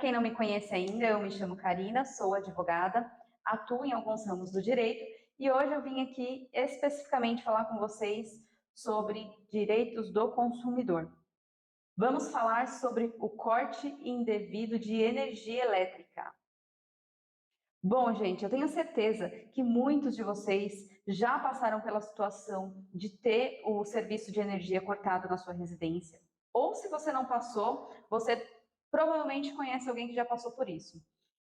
quem não me conhece ainda, eu me chamo Karina, sou advogada, atuo em alguns ramos do direito e hoje eu vim aqui especificamente falar com vocês sobre direitos do consumidor. Vamos falar sobre o corte indevido de energia elétrica. Bom, gente, eu tenho certeza que muitos de vocês já passaram pela situação de ter o serviço de energia cortado na sua residência. Ou se você não passou, você provavelmente conhece alguém que já passou por isso.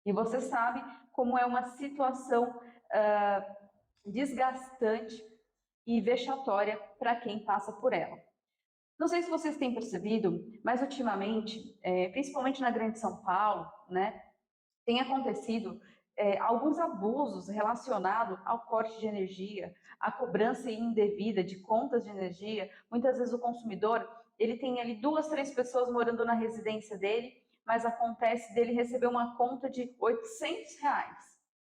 E você sabe como é uma situação desgastante e vexatória para quem passa por ela. Não sei se vocês têm percebido, mas ultimamente, principalmente na Grande São Paulo, né, tem acontecido alguns abusos relacionados ao corte de energia, à cobrança indevida de contas de energia. Muitas vezes o consumidor ele tem ali 2, 3 pessoas morando na residência dele, mas acontece dele receber uma conta de R$ 800,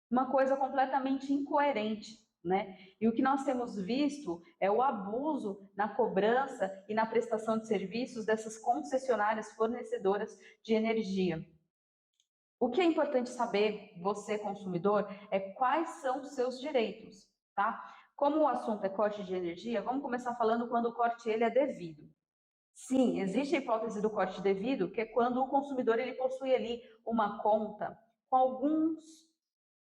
uma coisa completamente incoerente, né? E o que nós temos visto é o abuso na cobrança e na prestação de serviços dessas concessionárias fornecedoras de energia. O que é importante saber, você consumidor, é quais são os seus direitos, tá? Como o assunto é corte de energia, vamos começar falando quando o corte ele é devido. Sim, existe a hipótese do corte devido, que é quando o consumidor ele possui ali uma conta com alguns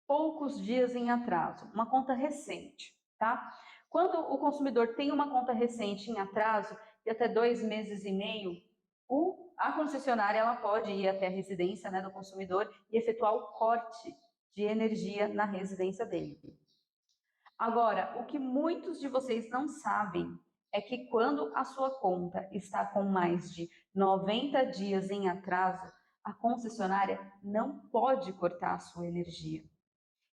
poucos dias em atraso, uma conta recente, tá? Quando o consumidor tem uma conta recente em atraso de até 2 meses e meio, a concessionária ela pode ir até a residência, né, do consumidor e efetuar o corte de energia na residência dele. Agora, o que muitos de vocês não sabem é que quando a sua conta está com mais de 90 dias em atraso, a concessionária não pode cortar a sua energia.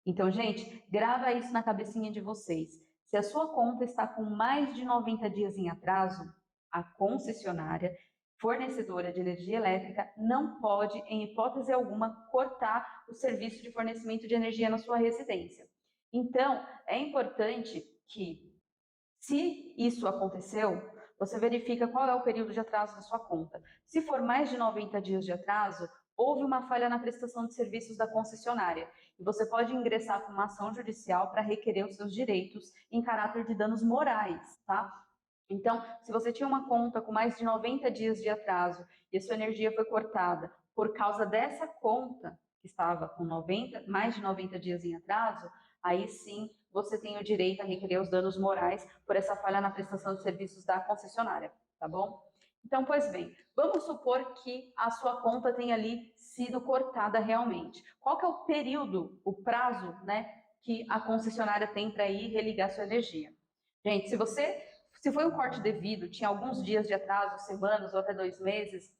Então, gente, grava isso na cabecinha de vocês. Se a sua conta está com mais de 90 dias em atraso, a concessionária fornecedora de energia elétrica não pode, em hipótese alguma, cortar o serviço de fornecimento de energia na sua residência. Então, é importante que, se isso aconteceu, você verifica qual é o período de atraso da sua conta. Se for mais de 90 dias de atraso, houve uma falha na prestação de serviços da concessionária e você pode ingressar com uma ação judicial para requerer os seus direitos em caráter de danos morais, tá? Então, se você tinha uma conta com mais de 90 dias de atraso e a sua energia foi cortada por causa dessa conta que estava com mais de 90 dias em atraso, aí sim você tem o direito a requerer os danos morais por essa falha na prestação de serviços da concessionária, tá bom? Então, pois bem, vamos supor que a sua conta tenha ali sido cortada realmente. Qual que é o período, o prazo, né, que a concessionária tem para ir religar sua energia? Gente, se foi um corte devido, tinha alguns dias de atraso, semanas ou até 2 meses,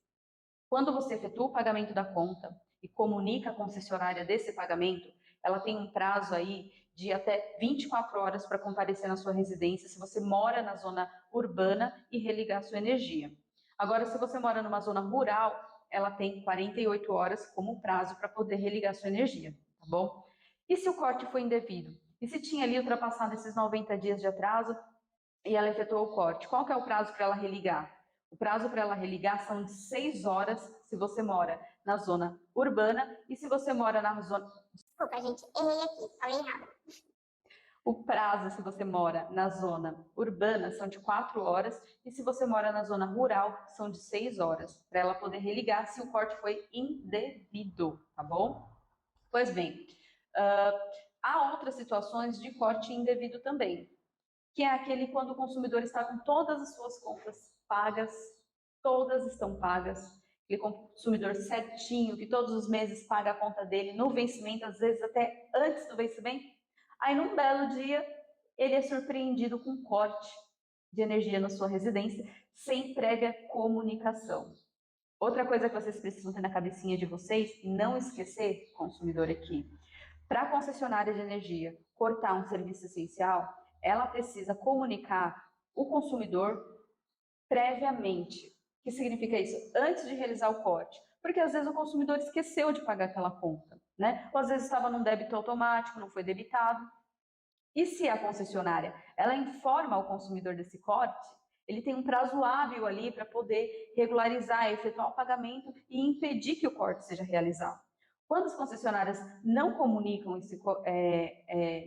quando você efetua o pagamento da conta e comunica a concessionária desse pagamento, ela tem um prazo aí de até 24 horas para comparecer na sua residência se você mora na zona urbana e religar a sua energia. Agora, se você mora numa zona rural, ela tem 48 horas como prazo para poder religar a sua energia, tá bom? E se o corte foi indevido? E se tinha ali ultrapassado esses 90 dias de atraso e ela efetuou o corte? Qual que é o prazo para ela religar? O prazo para ela religar são de 6 horas se você mora na zona urbana e se você mora na zona... Desculpa, gente, errei aqui, falei errado. O prazo, se você mora na zona urbana, são de 4 horas e se você mora na zona rural, são de 6 horas, para ela poder religar se o corte foi indevido, tá bom? Pois bem, há outras situações de corte indevido também, que é aquele quando o consumidor está com todas as suas contas pagas, todas estão pagas, aquele consumidor certinho, que todos os meses paga a conta dele no vencimento, às vezes até antes do vencimento. Aí, num belo dia, ele é surpreendido com um corte de energia na sua residência, sem prévia comunicação. Outra coisa que vocês precisam ter na cabecinha de vocês, e não esquecer, consumidor aqui, para a concessionária de energia cortar um serviço essencial, ela precisa comunicar o consumidor previamente. O que significa isso? Antes de realizar o corte. Porque às vezes o consumidor esqueceu de pagar aquela conta, né? Ou às vezes estava num débito automático, não foi debitado. E se a concessionária ela informa o consumidor desse corte, ele tem um prazo hábil ali para poder regularizar, efetuar o pagamento e impedir que o corte seja realizado. Quando as concessionárias não comunicam,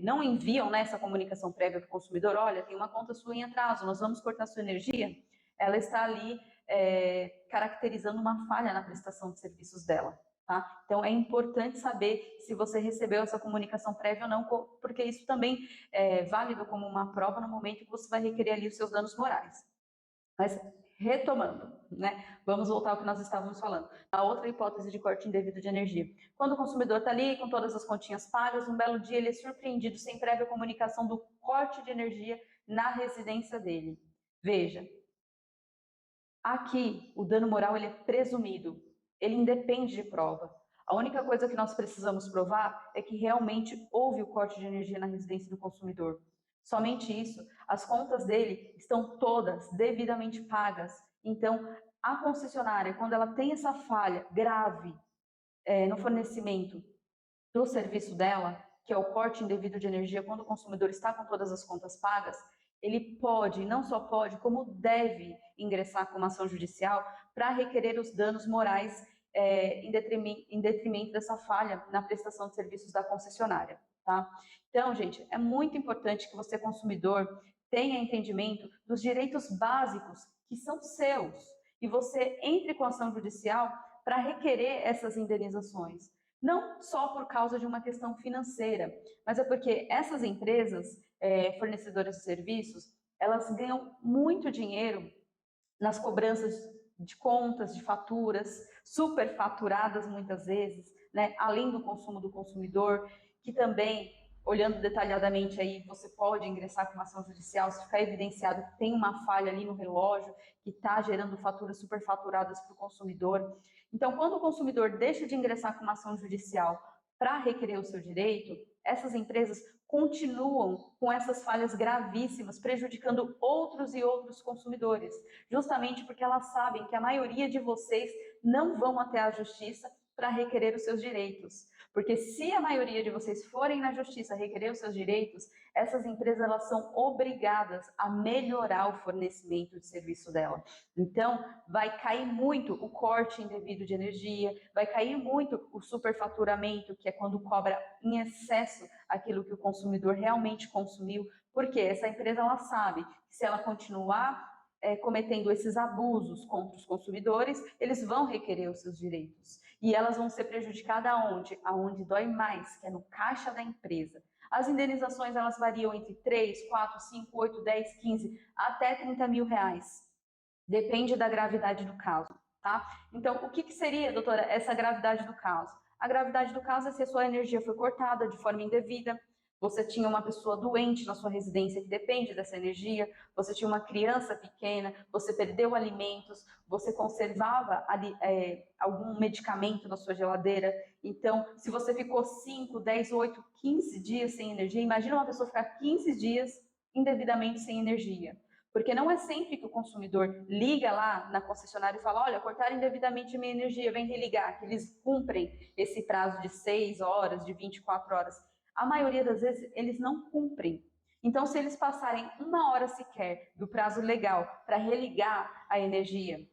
não enviam, né, essa comunicação prévia para o consumidor, olha, tem uma conta sua em atraso, nós vamos cortar sua energia, ela está ali caracterizando uma falha na prestação de serviços dela. Tá? Então, é importante saber se você recebeu essa comunicação prévia ou não, porque isso também é válido como uma prova no momento que você vai requerer ali os seus danos morais. Mas, retomando, né? Vamos voltar ao que nós estávamos falando. A outra hipótese de corte indevido de energia. Quando o consumidor está ali com todas as continhas pagas, um belo dia ele é surpreendido sem prévia comunicação do corte de energia na residência dele. Veja, aqui o dano moral ele é presumido, ele independe de prova. A única coisa que nós precisamos provar é que realmente houve o corte de energia na residência do consumidor. Somente isso. As contas dele estão todas devidamente pagas. Então, a concessionária, quando ela tem essa falha grave no fornecimento do serviço dela, que é o corte indevido de energia, quando o consumidor está com todas as contas pagas, ele pode, não só pode, como deve ingressar com uma ação judicial para requerer os danos morais em detrimento dessa falha na prestação de serviços da concessionária. Tá? Então, gente, é muito importante que você, consumidor, tenha entendimento dos direitos básicos que são seus e você entre com ação judicial para requerer essas indenizações. Não só por causa de uma questão financeira, mas é porque essas empresas fornecedoras de serviços, elas ganham muito dinheiro nas cobranças de contas, de faturas, superfaturadas muitas vezes, né? Além do consumo do consumidor, que também, olhando detalhadamente aí, você pode ingressar com uma ação judicial se ficar evidenciado que tem uma falha ali no relógio, que está gerando faturas superfaturadas para o consumidor. Então, quando o consumidor deixa de ingressar com uma ação judicial para requerer o seu direito, essas empresas continuam com essas falhas gravíssimas, prejudicando outros e outros consumidores, justamente porque elas sabem que a maioria de vocês não vão até a justiça para requerer os seus direitos. Porque se a maioria de vocês forem na justiça requerer os seus direitos, essas empresas elas são obrigadas a melhorar o fornecimento de serviço dela. Então, vai cair muito o corte indevido de energia, vai cair muito o superfaturamento, que é quando cobra em excesso aquilo que o consumidor realmente consumiu, porque essa empresa ela sabe que se ela continuar cometendo esses abusos contra os consumidores, eles vão requerer os seus direitos. E elas vão ser prejudicadas aonde? Aonde dói mais, que é no caixa da empresa. As indenizações elas variam entre 3, 4, 5, 8, 10, 15, até 30 mil reais. Depende da gravidade do caso, tá? Então, o que seria, doutora, essa gravidade do caso? A gravidade do caso é se a sua energia foi cortada de forma indevida, você tinha uma pessoa doente na sua residência que depende dessa energia, você tinha uma criança pequena, você perdeu alimentos, você conservava algum medicamento na sua geladeira. Então, se você ficou 5, 10, 8, 15 dias sem energia, imagina uma pessoa ficar 15 dias indevidamente sem energia. Porque não é sempre que o consumidor liga lá na concessionária e fala, olha, cortaram indevidamente minha energia, vem religar, que eles cumprem esse prazo de 6 horas, de 24 horas. A maioria das vezes eles não cumprem. Então, se eles passarem 1 hora sequer do prazo legal para religar a energia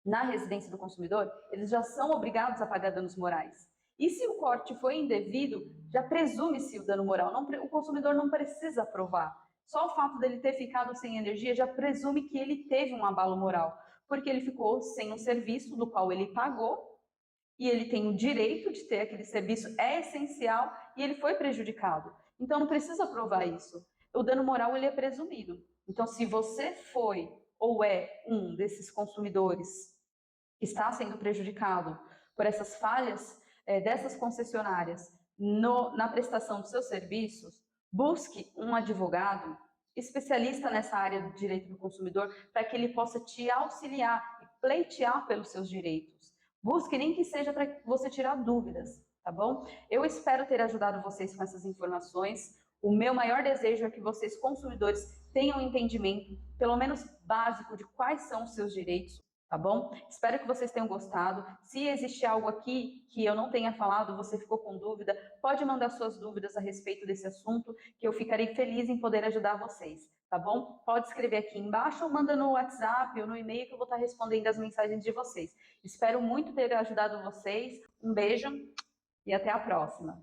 na residência do consumidor, eles já são obrigados a pagar danos morais. E se o corte foi indevido, já presume-se o dano moral. O consumidor não precisa provar. Só o fato dele ter ficado sem energia já presume que ele teve um abalo moral, porque ele ficou sem um serviço do qual ele pagou e ele tem o direito de ter aquele serviço, é essencial e ele foi prejudicado. Então não precisa provar isso. O dano moral ele é presumido. Então se você foi ou é um desses consumidores que está sendo prejudicado por essas falhas dessas concessionárias na prestação dos seus serviços, busque um advogado especialista nessa área do direito do consumidor para que ele possa te auxiliar e pleitear pelos seus direitos. Busque nem que seja para você tirar dúvidas, tá bom? Eu espero ter ajudado vocês com essas informações. O meu maior desejo é que vocês, consumidores, tenham um entendimento, pelo menos básico, de quais são os seus direitos, tá bom? Espero que vocês tenham gostado. Se existe algo aqui que eu não tenha falado, você ficou com dúvida, pode mandar suas dúvidas a respeito desse assunto, que eu ficarei feliz em poder ajudar vocês, tá bom? Pode escrever aqui embaixo ou manda no WhatsApp ou no e-mail que eu vou estar respondendo as mensagens de vocês. Espero muito ter ajudado vocês. Um beijo e até a próxima.